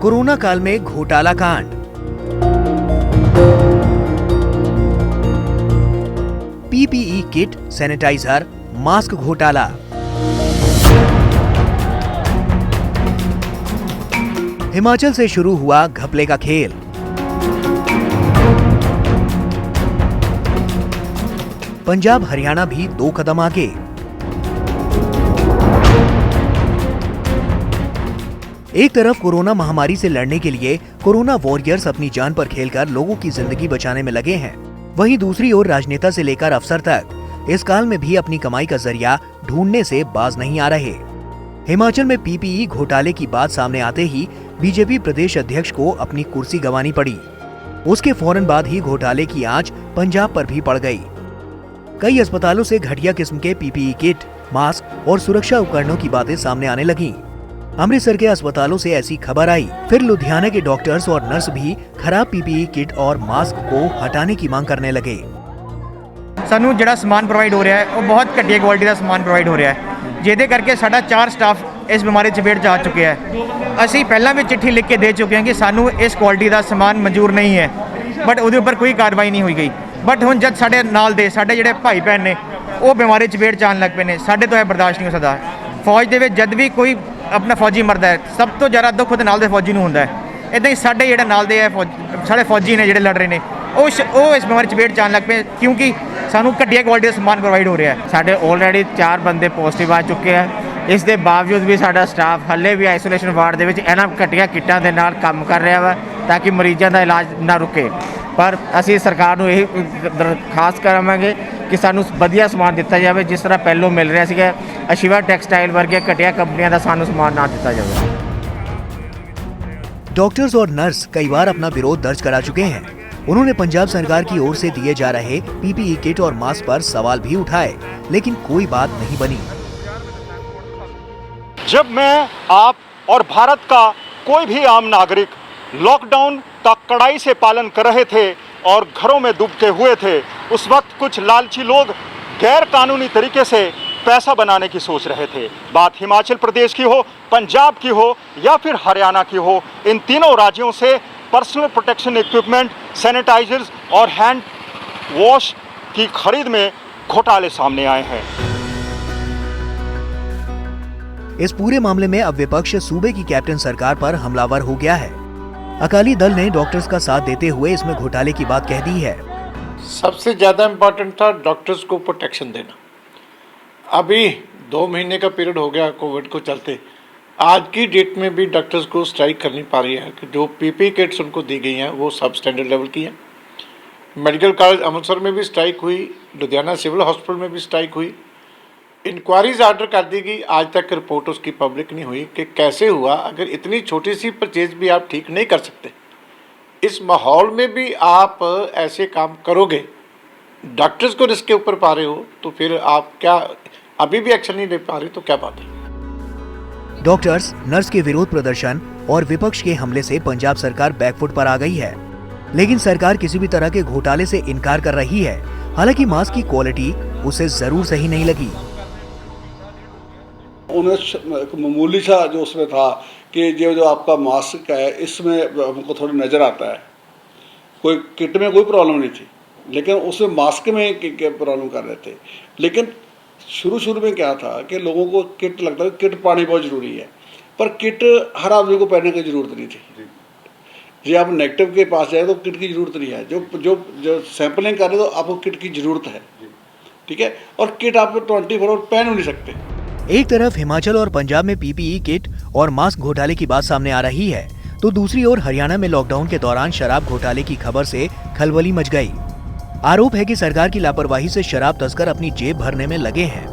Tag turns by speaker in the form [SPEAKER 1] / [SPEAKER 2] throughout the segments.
[SPEAKER 1] Corona काल में घोटाला कांड। पीपीई किट, सैनिटाइजर, मास्क घोटाला। हिमाचल से शुरू हुआ घपले का खेल। पंजाब हरियाणा भी 2 कदम आगे। एक तरफ कोरोना महामारी से लड़ने के लिए कोरोना वॉरियर्स अपनी जान पर खेलकर लोगों की जिंदगी बचाने में लगे हैं, वहीं दूसरी ओर राजनेता से लेकर अफसर तक इस काल में भी अपनी कमाई का जरिया ढूंढने से बाज नहीं आ रहे। हिमाचल में पीपीई घोटाले की बात सामने आते ही बीजेपी प्रदेश अध्यक्ष को अपनी कुर्सी गंवानी पड़ी। उसके फौरन बाद ही घोटाले की आंच पंजाब पर भी पड़ गई। कई अस्पतालों से घटिया किस्म के पीपीई किट, मास्क और सुरक्षा उपकरणों की बातें सामने आने लगी। अमृतसर के अस्पतालों से ऐसी खबर आई, फिर लुधियाना के डॉक्टर्स और नर्स भी खराब पीपीई किट और मास्क को हटाने की मांग करने लगे।
[SPEAKER 2] सानू जिहड़ा समान प्रोवाइड हो रहा है वो बहुत घटिया क्वालिटी का समान प्रोवाइड हो रहा है, जिहदे करके साडा 4 स्टाफ इस बीमारी चपेट जा चुके हैं। असीं पहलां भी चिट्ठी लिख के दे चुके हैं कि सानू इस क्वालिटी का समान मंजूर नहीं है, बट उहदे उपर कोई कार्रवाई नहीं हुई गई। बट हुण जद साडे नाल दे साडे जिहड़े भाई भैन ने वो बीमारी चपेट च आउण लग पे ने, साडे तो यह बर्दाश्त नहीं हो सकता। फौज दे विच जद भी कोई अपना फौजी मरदा है, सब तो ज़्यादा दुख उहदे नाल दे फौजी नूं हुंदा है। इदां ही साडे जिहड़े नाल दे साडे फौजी ने जिहड़े लड़ रहे ने ਉਹ इस बीमारी चपेट जान लग पे, क्योंकि सानू घटिया क्वालिटी का समान प्रोवाइड हो रहा है।
[SPEAKER 3] साढ़े ऑलरेडी 4 बंदे पॉजिटिव आ चुके हैं। इस दे बावजूद भी साडा स्टाफ हल्ले भी आइसोलेशन वार्ड दे विच इन्हां घटिया किट्टां दे नाल काम कर रहा वा ताकि मरीज़ों का इलाज ना रुके। पर असीं सरकार नूं यही दरखास्त करांगे कि सानू वधिया समान दिता जाए, जिस तरह पहलों मिल रहा सीगा। अशिवा टैक्सटाइल वर्गे घटिया कंपनियां दा सानू समान ना दिता जाए।
[SPEAKER 1] डॉक्टर्स और नर्स कई बार अपना विरोध दर्ज करा चुके हैं। उन्होंने पंजाब सरकार की ओर से दिए जा रहे पीपीई किट और मास्क पर सवाल भी उठाए, लेकिन कोई बात नहीं बनी।
[SPEAKER 4] जब मैं, आप और भारत का कोई भी आम नागरिक लॉकडाउन का कड़ाई से पालन कर रहे थे और घरों में दुबके हुए थे, उस वक्त कुछ लालची लोग गैर कानूनी तरीके से पैसा बनाने की सोच रहे थे। बात हिमाचल प्रदेश की हो, पंजाब की हो या फिर हरियाणा की हो, इन तीनों राज्यों से पर्सनल प्रोटेक्शन इक्विपमेंट, सैनिटाइजर्स और हैंड वॉश की खरीद में घोटाले सामने आए हैं।
[SPEAKER 1] इस पूरे मामले में अब विपक्ष सूबे की कैप्टन सरकार पर हमलावर हो गया है। अकाली दल ने डॉक्टर्स का साथ देते हुए इसमें घोटाले की बात कह दी है।
[SPEAKER 5] सबसे ज़्यादा इम्पोर्टेंट था डॉक्टर्स को प्रोटेक्शन देना। अभी 2 महीने का पीरियड हो गया कोविड को चलते, आज की डेट में भी डॉक्टर्स को स्ट्राइक करनी पा रही है कि जो पीपी किट्स उनको दी गई हैं वो सब स्टैंडर्ड लेवल की हैं। मेडिकल कॉलेज अमृतसर में भी स्ट्राइक हुई, लुधियाना सिविल हॉस्पिटल में भी स्ट्राइक हुई। इंक्वायरीज ऑर्डर कर दी गई, आज तक रिपोर्ट उसकी पब्लिक नहीं हुई कि कैसे हुआ। अगर इतनी छोटी सी परचेज भी आप ठीक नहीं कर सकते, इस माहौल में भी आप ऐसे काम करोगे, डॉक्टर्स को रिस्क के ऊपर पा रहे हो, तो फिर आप क्या अभी भी एक्शन नहीं ले पा रहे, तो क्या बात है।
[SPEAKER 1] डॉक्टर्स, नर्स के विरोध प्रदर्शन और विपक्ष के हमले से पंजाब सरकार बैकफुट पर आ गई है, लेकिन सरकार किसी भी तरह के घोटाले से इनकार कर रही है। हालांकि मास्क की क्वालिटी उसे जरूर सही नहीं लगी।
[SPEAKER 6] मामूली सा जो उसमें था कि जो आपका मास्क है इसमें हमको थोड़ी नज़र आता है, कोई किट में कोई प्रॉब्लम नहीं थी, लेकिन उसमें मास्क में प्रॉब्लम कर रहे थे। लेकिन शुरू में क्या था कि लोगों को किट लगता है, किट पानी बहुत ज़रूरी है, पर किट हर आदमी को पहनने की ज़रूरत नहीं थी। जी आप नेगेटिव के पास जाए तो किट की ज़रूरत नहीं है, जो सैंपलिंग कर रहे तो आपको किट की ज़रूरत है, ठीक है। और किट आप 24 आवर पहन नहीं सकते।
[SPEAKER 1] एक तरफ हिमाचल और पंजाब में पीपीई किट और मास्क घोटाले की बात सामने आ रही है, तो दूसरी ओर हरियाणा में लॉकडाउन के दौरान शराब घोटाले की खबर से खलबली मच गई। आरोप है कि सरकार की लापरवाही से शराब तस्कर अपनी जेब भरने में लगे हैं।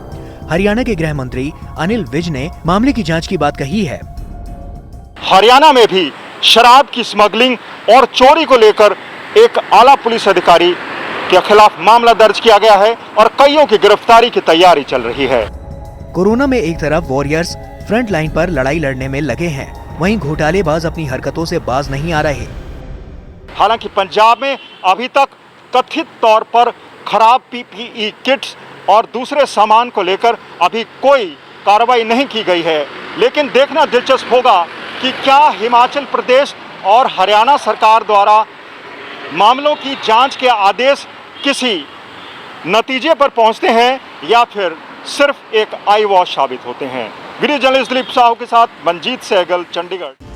[SPEAKER 1] हरियाणा के गृह मंत्री अनिल विज ने मामले की जांच की बात कही है।
[SPEAKER 4] हरियाणा में भी शराब की स्मगलिंग और चोरी को लेकर एक आला पुलिस अधिकारी के खिलाफ मामला दर्ज किया गया है और कईयों की गिरफ्तारी की तैयारी चल रही है।
[SPEAKER 1] कोरोना में एक तरफ वॉरियर्स फ्रंट लाइन पर लड़ाई लड़ने में लगे हैं, वहीं घोटालेबाज अपनी हरकतों से बाज नहीं आ रहे।
[SPEAKER 4] हालांकि पंजाब में अभी तक कथित तौर पर खराब पीपीई किट्स और दूसरे सामान को लेकर अभी कोई कार्रवाई नहीं की गई है, लेकिन देखना दिलचस्प होगा कि क्या हिमाचल प्रदेश और हरियाणा सरकार द्वारा मामलों की जांच के आदेश किसी नतीजे पर पहुंचते हैं या फिर सिर्फ एक आई वॉश साबित होते हैं। वीडियो जर्नलिस्ट दिलीप साहू के साथ मंजीत सहगल, चंडीगढ़।